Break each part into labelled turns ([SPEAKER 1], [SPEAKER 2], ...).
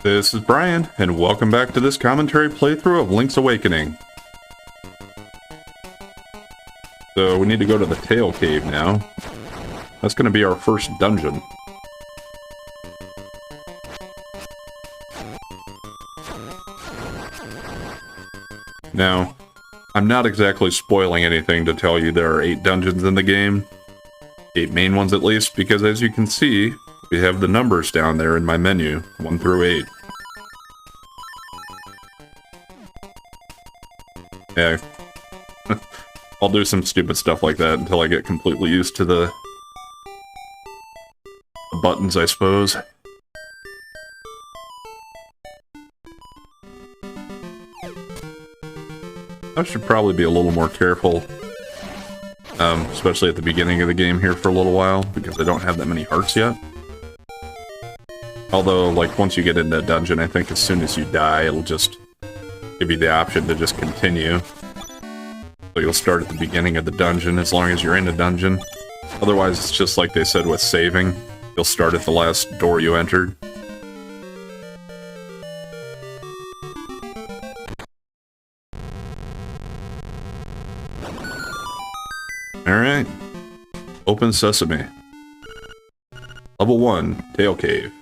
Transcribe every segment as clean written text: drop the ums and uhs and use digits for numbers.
[SPEAKER 1] This is Brian, and welcome back to this commentary playthrough of Link's Awakening. So we need to go to the Tail Cave now. That's going to be our first dungeon. Now, I'm not exactly spoiling anything to tell you there are 8 dungeons in the game. 8 main ones at least, because as you can see, we have the numbers down there in my menu, 1 through 8. Yeah. I'll do some stupid stuff like that until I get completely used to the buttons, I suppose. I should probably be a little more careful, especially at the beginning of the game here for a little while, because I don't have that many hearts yet. Although, like, once you get into a dungeon, I think as soon as you die, it'll just give you the option to just continue. So you'll start at the beginning of the dungeon as long as you're in a dungeon. Otherwise, it's just like they said with saving. You'll start at the last door you entered. Alright. Open Sesame. Level 1, Tail Cave.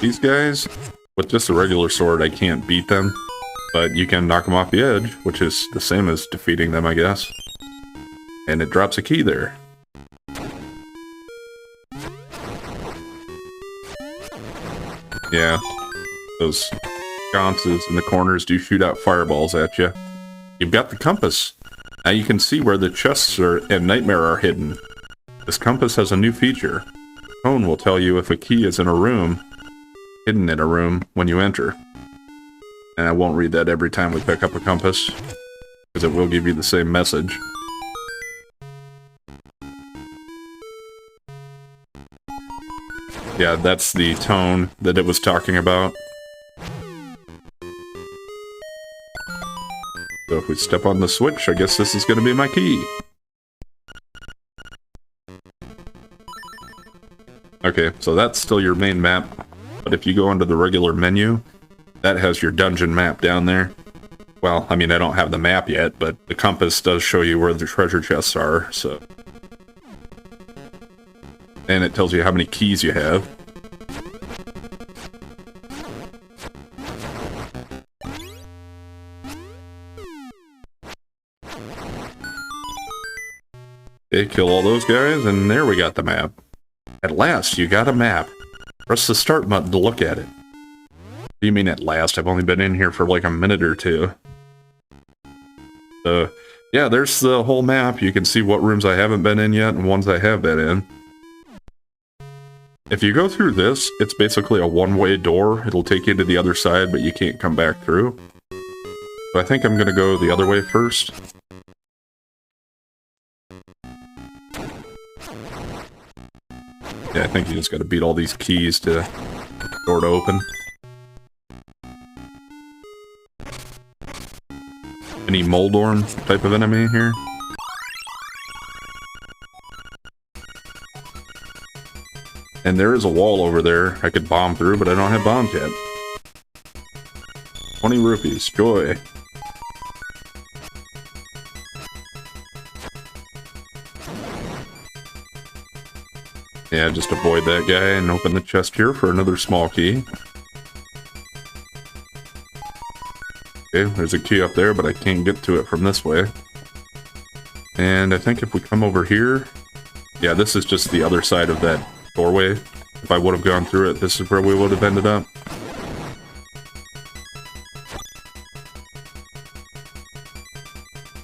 [SPEAKER 1] These guys, with just a regular sword, I can't beat them, but you can knock them off the edge, which is the same as defeating them, I guess. And it drops a key there. Yeah, those sconces in the corners do shoot out fireballs at you. You've got the compass. Now you can see where the chests and Nightmare are hidden. This compass has a new feature. The cone will tell you if a key is in a room, hidden in a room, when you enter. And I won't read that every time we pick up a compass, because it will give you the same message. Yeah, that's the tone that it was talking about. So if we step on the switch, I guess this is going to be my key. Okay, so that's still your main map, but if you go into the regular menu, that has your dungeon map down there. Well, I mean, I don't have the map yet, but the compass does show you where the treasure chests are, so... And it tells you how many keys you have. Okay, kill all those guys, and there we got the map. At last, you got a map. Press the start button to look at it. What do you mean at last? I've only been in here for like a minute or two. So, yeah, there's the whole map. You can see what rooms I haven't been in yet and ones I have been in. If you go through this, it's basically a one-way door. It'll take you to the other side, but you can't come back through. So I think I'm going to go the other way first. Yeah, I think you just gotta beat all these keys to get the door to open. Any Moldorm type of enemy here? And there is a wall over there I could bomb through, but I don't have bombs yet. 20 rupees, joy. Yeah, just avoid that guy and open the chest here for another small key. Okay, there's a key up there, but I can't get to it from this way. And I think if we come over here... Yeah, this is just the other side of that doorway. If I would have gone through it, this is where we would have ended up.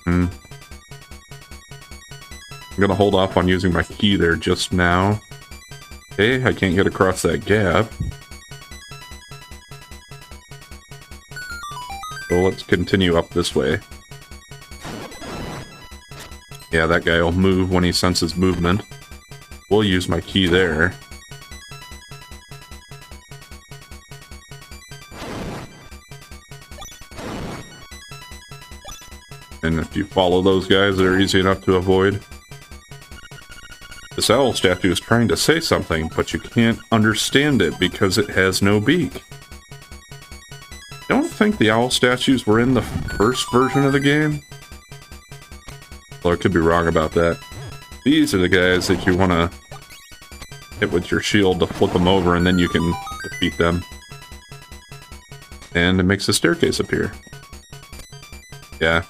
[SPEAKER 1] I'm gonna hold off on using my key there just now. Okay, I can't get across that gap. So let's continue up this way. Yeah, that guy will move when he senses movement. We'll use my key there. And if you follow those guys, they're easy enough to avoid. This owl statue is trying to say something, but you can't understand it because it has no beak. I don't think the owl statues were in the first version of the game. Well, I could be wrong about that. These are the guys that you want to hit with your shield to flip them over, and then you can defeat them. And it makes a staircase appear. Yeah.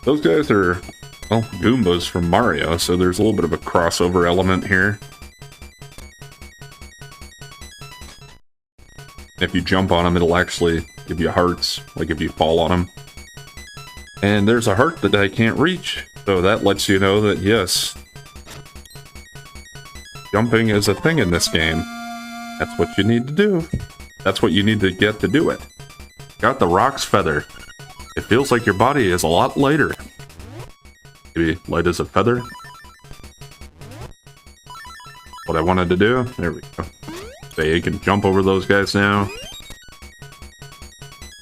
[SPEAKER 1] Those guys are, well, Goombas from Mario, so there's a little bit of a crossover element here. If you jump on them, it'll actually give you hearts, like if you fall on them. And there's a heart that I can't reach, so that lets you know that, yes, jumping is a thing in this game. That's what you need to do. That's what you need to get to do it. Got the Rock's Feather. It feels like your body is a lot lighter. Maybe light as a feather? What I wanted to do? There we go. So you can jump over those guys now.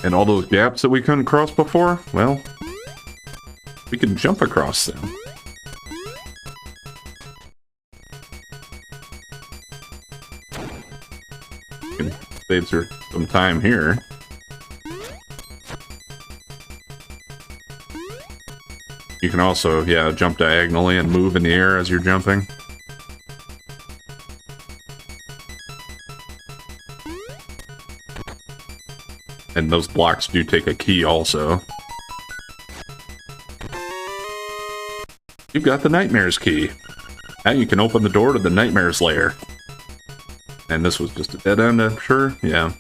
[SPEAKER 1] And all those gaps that we couldn't cross before, well, we can jump across them. Can save some time here. You can also, yeah, jump diagonally and move in the air as you're jumping. And those blocks do take a key also. You've got the Nightmare's key. Now you can open the door to the Nightmare's lair. And this was just a dead end, I'm sure? Yeah.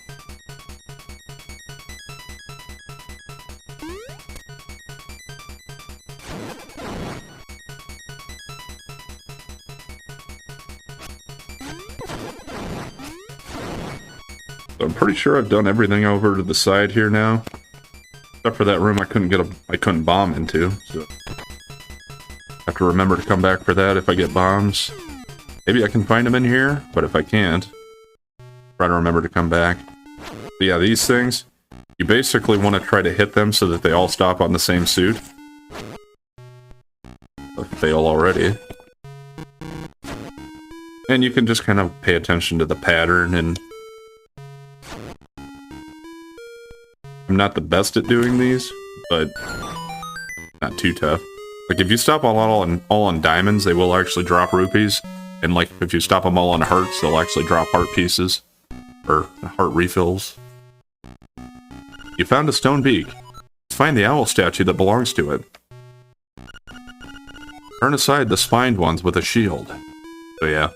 [SPEAKER 1] So I'm pretty sure I've done everything over to the side here now. Except for that room I couldn't bomb into, so have to remember to come back for that if I get bombs. Maybe I can find them in here, but if I can't, try to remember to come back. But yeah, these things, you basically want to try to hit them so that they all stop on the same suit. I fail already. And you can just kind of pay attention to the pattern, and I'm not the best at doing these, but not too tough. Like, if you stop all on diamonds, they will actually drop rupees. And, like, if you stop them all on hearts, they'll actually drop heart pieces. Or heart refills. You found a stone beak. Let's find the owl statue that belongs to it. Turn aside the spined ones with a shield. So, yeah.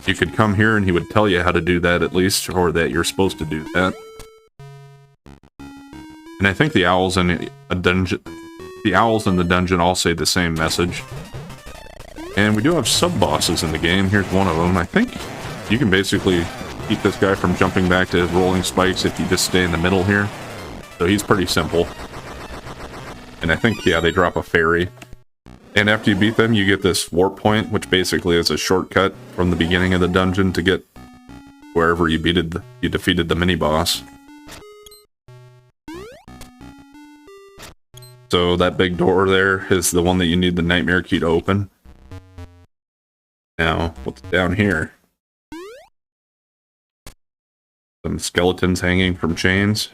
[SPEAKER 1] You could come here and he would tell you how to do that, at least, or that you're supposed to do that. And I think the owls in a dungeon... The owls in the dungeon all say the same message. And we do have sub-bosses in the game. Here's one of them. I think you can basically keep this guy from jumping back to his rolling spikes if you just stay in the middle here. So he's pretty simple. And I think, yeah, they drop a fairy. And after you beat them, you get this warp point, which basically is a shortcut from the beginning of the dungeon to get wherever you defeated the mini-boss. So that big door there is the one that you need the nightmare key to open. Now, what's down here? Some skeletons hanging from chains.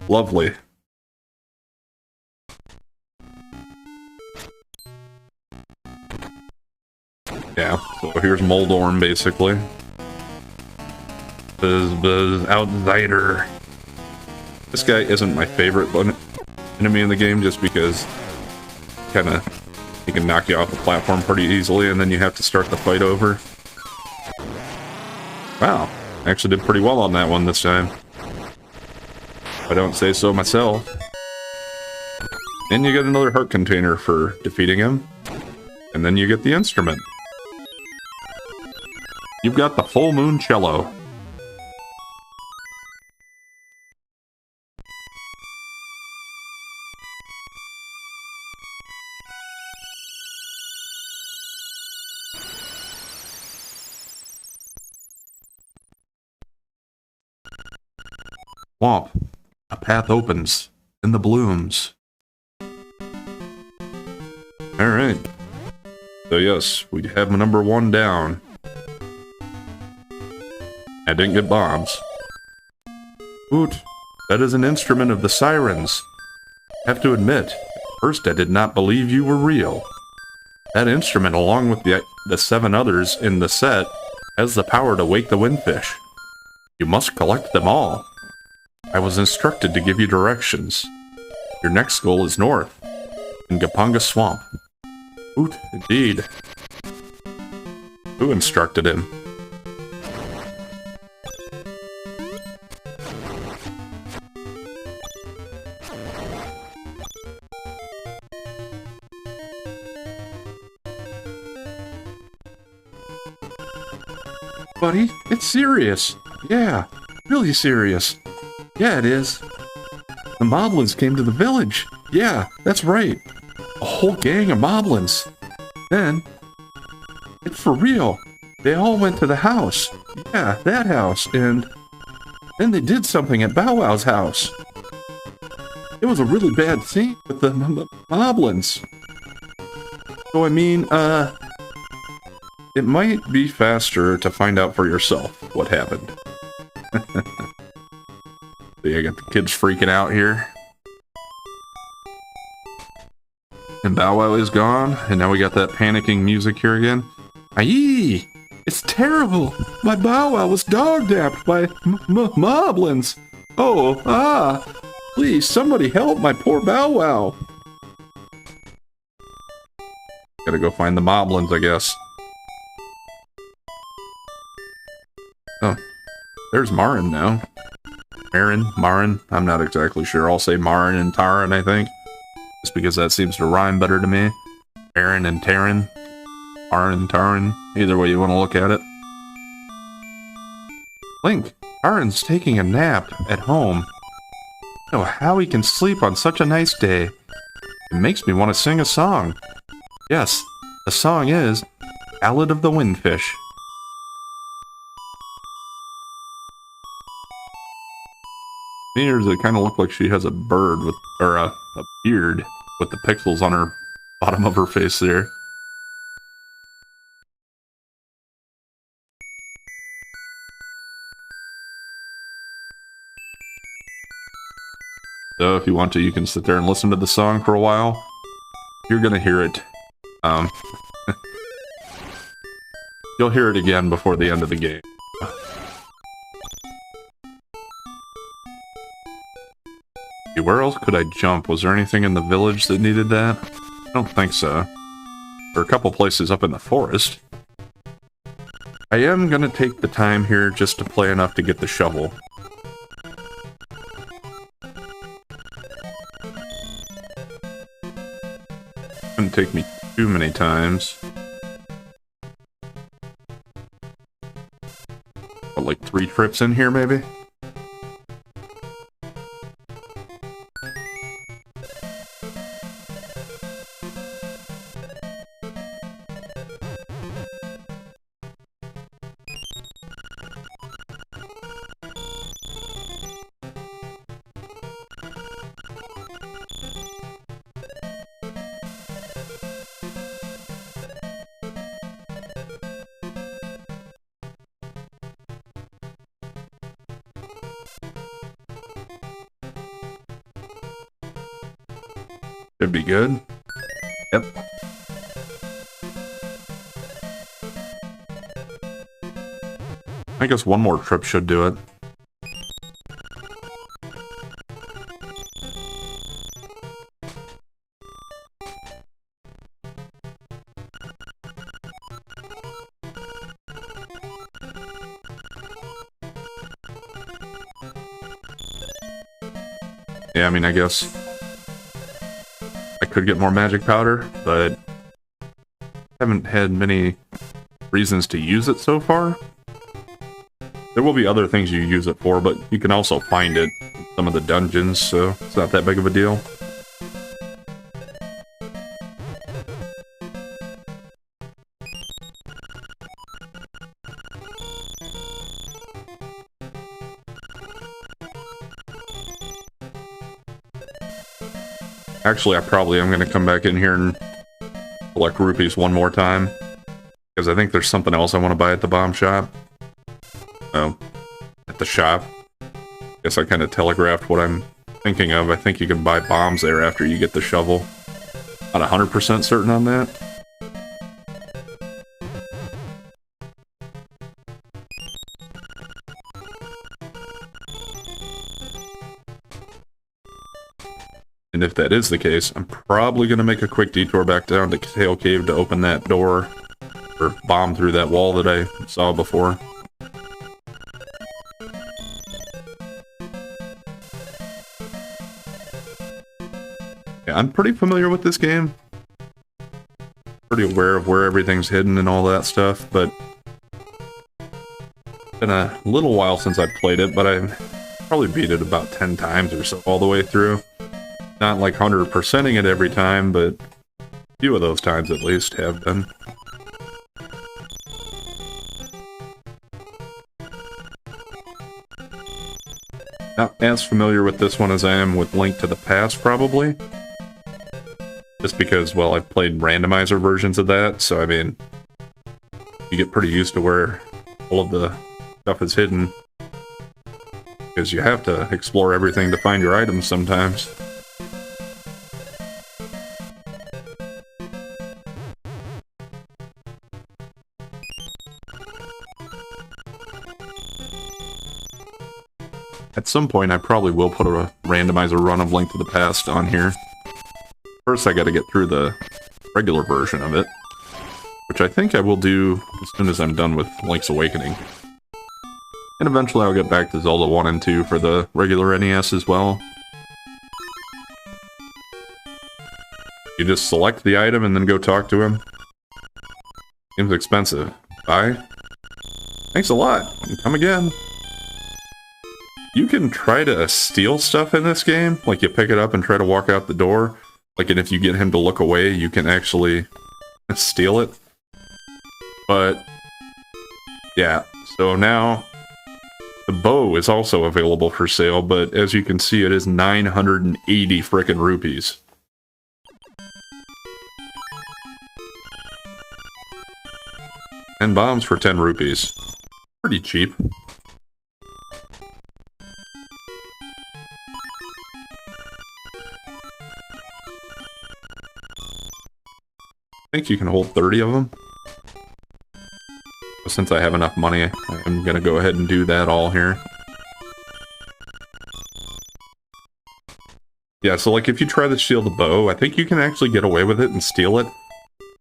[SPEAKER 1] Lovely. Yeah, so here's Moldorm, basically. Buzz outsider. This guy isn't my favorite enemy in the game, just because he can knock you off the platform pretty easily, and then you have to start the fight over. Wow, I actually did pretty well on that one this time. If I don't say so myself. And you get another heart container for defeating him. And then you get the instrument. You've got the full moon cello. Womp. A path opens in the blooms. Alright. So yes, we have number 1 down. I didn't get bombs. Oot, that is an instrument of the sirens. I have to admit, at first I did not believe you were real. That instrument, along with the 7 others in the set, has the power to wake the windfish. You must collect them all. I was instructed to give you directions. Your next goal is north, in Gapunga Swamp. Oot, indeed. Who instructed him? Buddy, it's serious. Yeah, really serious. Yeah, it is. The moblins came to the village. Yeah, that's right. A whole gang of moblins. Then, it's for real. They all went to the house. Yeah, that house. And then they did something at Bow Wow's house. It was a really bad scene with the moblins. So I mean, it might be faster to find out for yourself what happened. See, I got the kids freaking out here. And Bow Wow is gone, and now we got that panicking music here again. Aye! It's terrible! My Bow Wow was dog-napped by moblins! Oh, please, somebody help my poor Bow Wow! Gotta go find the moblins, I guess. Oh, there's Marin now. Marin, I'm not exactly sure. I'll say Marin and Tarin, I think. Just because that seems to rhyme better to me. Marin and Tarin. Marin and Tarin. Either way you want to look at it. Link, Tarin's taking a nap at home. I don't know how he can sleep on such a nice day. It makes me want to sing a song. Yes, the song is Ballad of the Windfish. Does it kind of look like she has a bird with, or a beard with the pixels on her bottom of her face there. So if you want to, you can sit there and listen to the song for a while. You're gonna hear it. You'll hear it again before the end of the game. Where else could I jump? Was there anything in the village that needed that? I don't think so. There are a couple places up in the forest. I am gonna take the time here just to play enough to get the shovel. Wouldn't take me too many times. What, like 3 trips in here, maybe? Should be good. Yep. I guess one more trip should do it. Yeah, I mean, I guess I could get more magic powder, but I haven't had many reasons to use it so far. There will be other things you use it for, but you can also find it in some of the dungeons, so it's not that big of a deal. Actually, I probably am going to come back in here and collect rupees one more time. Because I think there's something else I want to buy at the bomb shop. Oh, at the shop. Guess I kind of telegraphed what I'm thinking of. I think you can buy bombs there after you get the shovel. Not 100% certain on that. And if that is the case, I'm probably going to make a quick detour back down to Tail Cave to open that door, or bomb through that wall that I saw before. Yeah, I'm pretty familiar with this game. Pretty aware of where everything's hidden and all that stuff, but it's been a little while since I played it, but I probably beat it about 10 times or so all the way through. Not like 100%ing it every time, but a few of those times at least have been. Not as familiar with this one as I am with Link to the Past, probably. Just because, well, I've played randomizer versions of that, so I mean, you get pretty used to where all of the stuff is hidden. Because you have to explore everything to find your items sometimes. At some point, I probably will put a randomizer run of Link to the Past on here. First, I gotta get through the regular version of it, which I think I will do as soon as I'm done with Link's Awakening. And eventually I'll get back to Zelda 1 and 2 for the regular NES as well. You just select the item and then go talk to him. Seems expensive. Bye. Thanks a lot. Come again. You can try to steal stuff in this game. Like, you pick it up and try to walk out the door. Like, and if you get him to look away, you can actually steal it. But, yeah. So now, the bow is also available for sale, but as you can see, it is 980 frickin' rupees. And bombs for 10 rupees. Pretty cheap. I think you can hold 30 of them. But since I have enough money, I'm gonna go ahead and do that all here. Yeah, so like if you try to steal the bow, I think you can actually get away with it and steal it.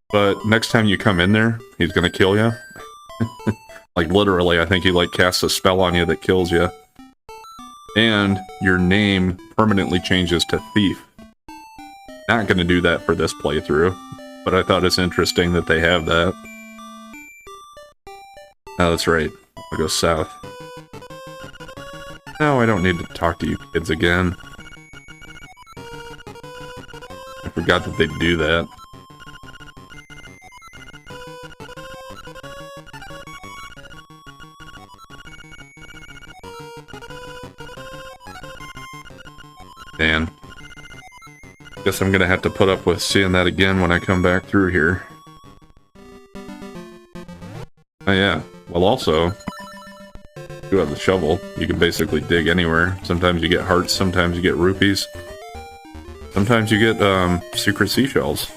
[SPEAKER 1] But next time you come in there, he's gonna kill you. Like literally, I think he like casts a spell on you that kills you. And your name permanently changes to Thief. Not gonna do that for this playthrough. But I thought it's interesting that they have that. Oh, that's right. I'll go south. No, I don't need to talk to you kids again. I forgot that they do that. Dan. Guess I'm gonna have to put up with seeing that again when I come back through here. Oh yeah, well also, you have the shovel, you can basically dig anywhere. Sometimes you get hearts, sometimes you get rupees. Sometimes you get, secret seashells.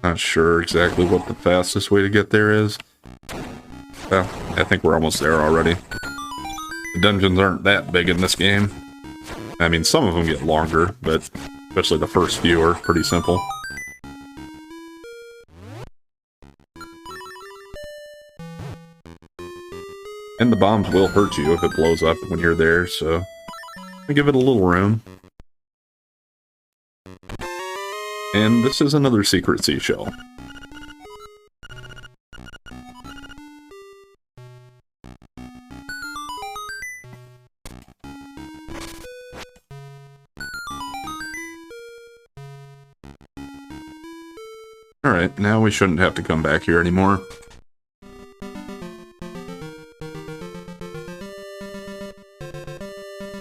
[SPEAKER 1] Not sure exactly what the fastest way to get there is. Well, I think we're almost there already. The dungeons aren't that big in this game. I mean, some of them get longer, but especially the first few are pretty simple. And the bombs will hurt you if it blows up when you're there, so give it a little room. And this is another secret seashell. Alright, now we shouldn't have to come back here anymore.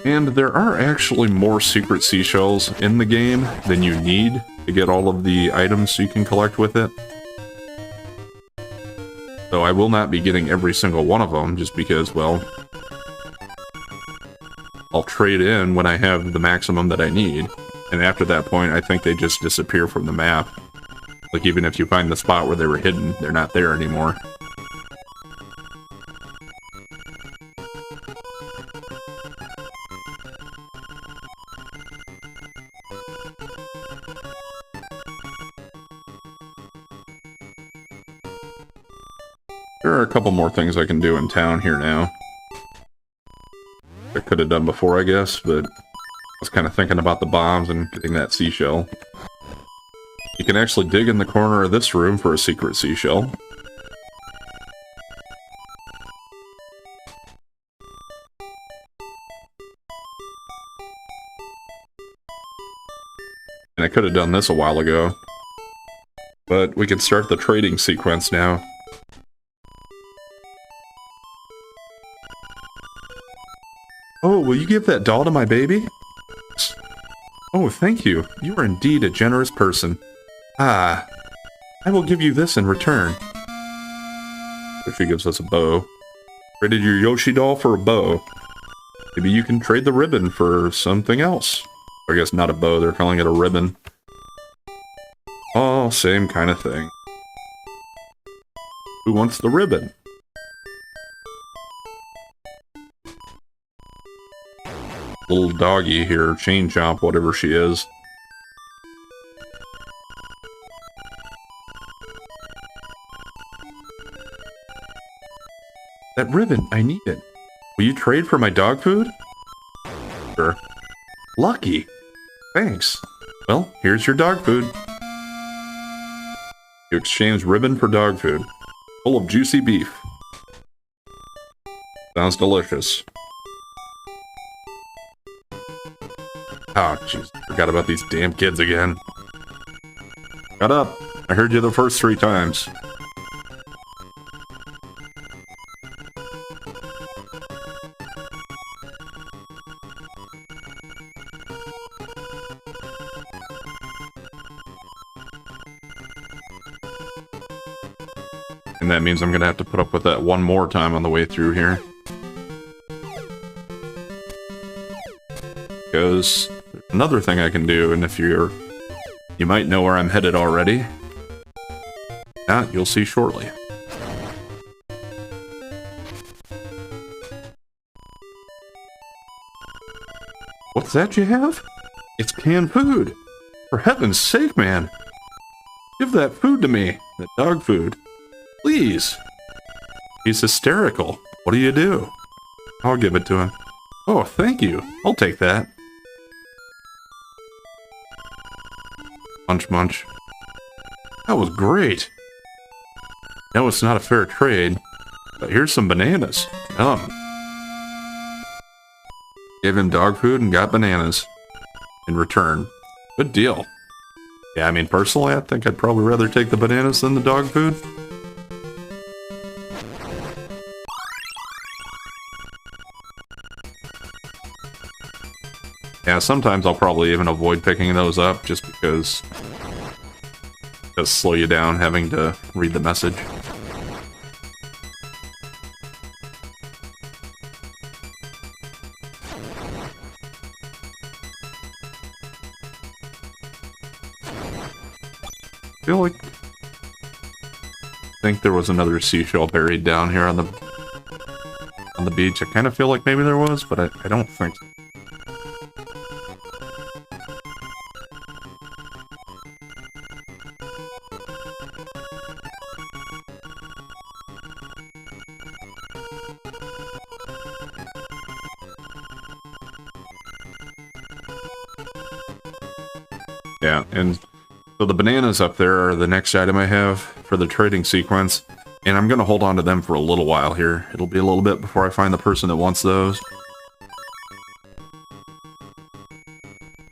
[SPEAKER 1] And there are actually more secret seashells in the game than you need to get all of the items you can collect with it. So I will not be getting every single one of them, just because, well, I'll trade in when I have the maximum that I need. And after that point, I think they just disappear from the map. Like, even if you find the spot where they were hidden, they're not there anymore. There are a couple more things I can do in town here now. I could have done before, I guess, but I was kind of thinking about the bombs and getting that seashell. You can actually dig in the corner of this room for a secret seashell. And I could have done this a while ago. But we can start the trading sequence now. Oh, will you give that doll to my baby? Oh, thank you. You are indeed a generous person. Ah, I will give you this in return. So she gives us a bow. Traded your Yoshi doll for a bow. Maybe you can trade the ribbon for something else. I guess not a bow, they're calling it a ribbon. Oh, same kind of thing. Who wants the ribbon? Little doggy here, chain chomp, whatever she is. That ribbon, I need it. Will you trade for my dog food? Sure. Lucky. Thanks. Well, here's your dog food. You exchange ribbon for dog food. Full of juicy beef. Sounds delicious. Oh, jeez. Forgot about these damn kids again. Shut up. I heard you the first 3 times. And that means I'm gonna have to put up with that one more time on the way through here. Because there's another thing I can do, and if you might know where I'm headed already. That you'll see shortly. What's that you have? It's canned food. For heaven's sake, man. Give that food to me. That dog food. Please. He's hysterical. What do you do? I'll give it to him. Oh, thank you. I'll take that. Munch, munch. That was great. No, it's not a fair trade, but here's some bananas. Gave him dog food and got bananas in return. Good deal. Yeah, I mean, personally, I think I'd probably rather take the bananas than the dog food. Yeah, sometimes I'll probably even avoid picking those up just because it does slow you down having to read the message. I feel like there was another seashell buried down here on the beach. I kind of feel like maybe there was, but I don't think so. Yeah, and so the bananas up there are the next item I have for the trading sequence, and I'm going to hold on to them for a little while here. It'll be a little bit before I find the person that wants those.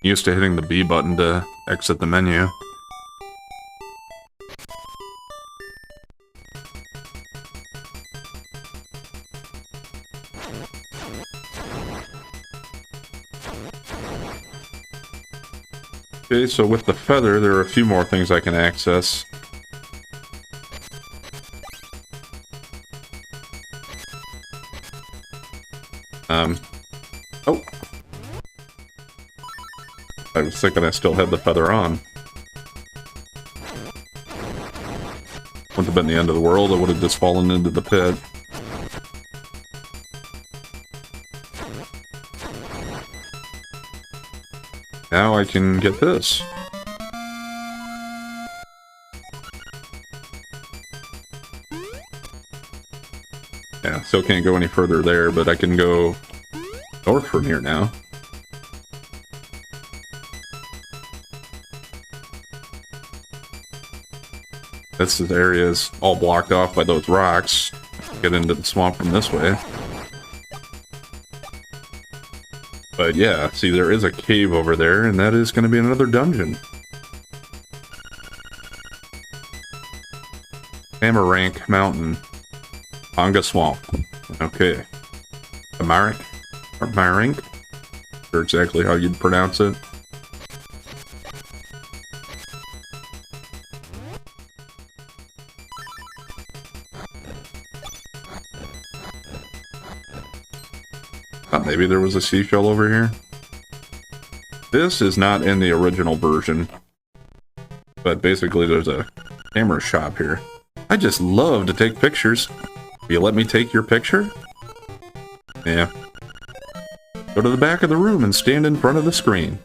[SPEAKER 1] Used to hitting the B button to exit the menu. Okay, so with the feather, there are a few more things I can access. Oh! I was thinking I still had the feather on. Wouldn't have been the end of the world, I would have just fallen into the pit. Now I can get this. Yeah, still can't go any further there, but I can go north from here now. This area is all blocked off by those rocks. Get into the swamp from this way. But yeah, see, there is a cave over there, and that is going to be another dungeon. Amarank Mountain. Anga Swamp. Okay. Amarank? Or exactly how you'd pronounce it. Maybe there was a seashell over here. This is not in the original version. But basically there's a camera shop here. I just love to take pictures. Will you let me take your picture? Yeah. Go to the back of the room and stand in front of the screen.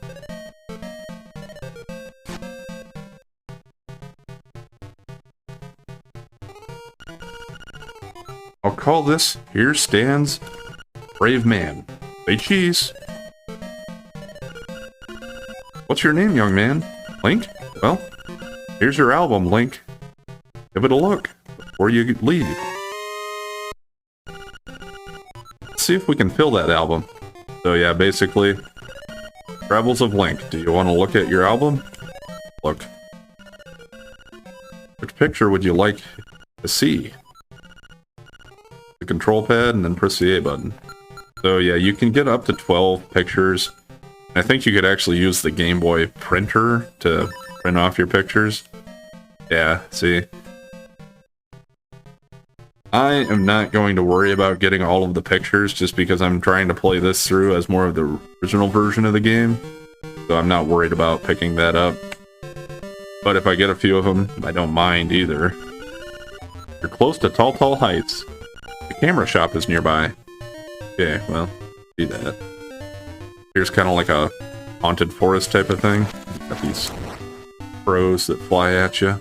[SPEAKER 1] I'll call this Here Stands Brave Man. Say cheese. What's your name, young man? Link? Well, here's your album, Link. Give it a look before you leave. Let's see if we can fill that album. So yeah, basically, Travels of Link. Do you want to look at your album? Look. Which picture would you like to see? The control pad and then press the A button. So yeah, you can get up to 12 pictures. I think you could actually use the Game Boy printer to print off your pictures. Yeah, see? I am not going to worry about getting all of the pictures just because I'm trying to play this through as more of the original version of the game. So I'm not worried about picking that up. But if I get a few of them, I don't mind either. You're close to Tall Heights. The camera shop is nearby. Okay, well, see that. Here's kind of like a haunted forest type of thing. Got these crows that fly at you.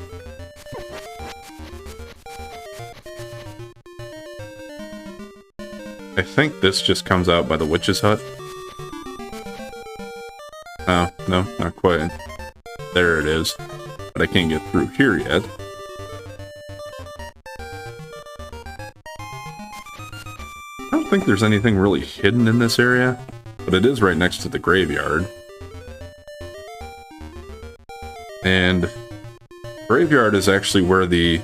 [SPEAKER 1] I think this just comes out by the witch's hut. Oh, no, not quite. There it is. But I can't get through here yet. I don't think there's anything really hidden in this area, but it is right next to the graveyard. And graveyard is actually where the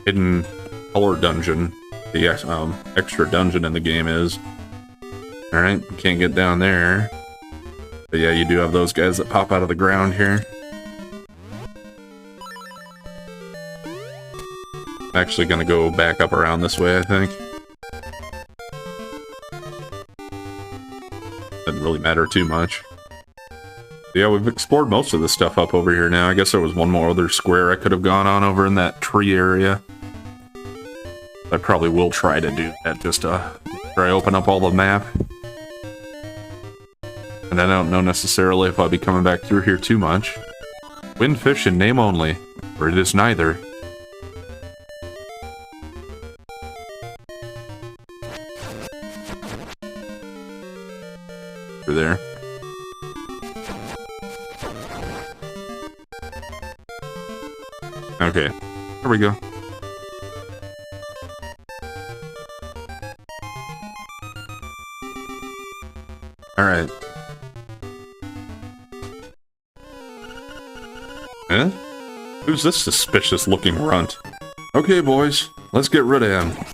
[SPEAKER 1] hidden color dungeon, the extra dungeon in the game is. Alright, can't get down there. But yeah, you do have those guys that pop out of the ground here. I'm actually gonna go back up around this way, I think. Doesn't really matter too much. Yeah, we've explored most of the stuff up over here now. I guess there was one more other square I could have gone on over in that tree area. I probably will try to do that just to try to open up all the map. And I don't know necessarily if I'll be coming back through here too much. Windfish in name only, or it is neither. Over there. Okay, here we go. Alright. Eh? Who's this suspicious looking runt? Okay, boys, let's get rid of him.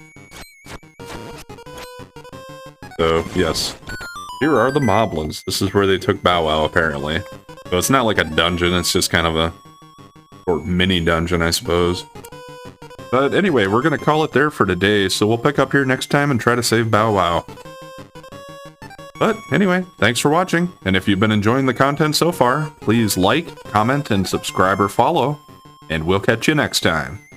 [SPEAKER 1] So, yes. Here are the Moblins. This is where they took Bow Wow, apparently. So it's not like a dungeon, it's just kind of a or mini dungeon, I suppose. But anyway, we're going to call it there for today, so we'll pick up here next time and try to save Bow Wow. But anyway, thanks for watching, and if you've been enjoying the content so far, please like, comment, and subscribe or follow, and we'll catch you next time.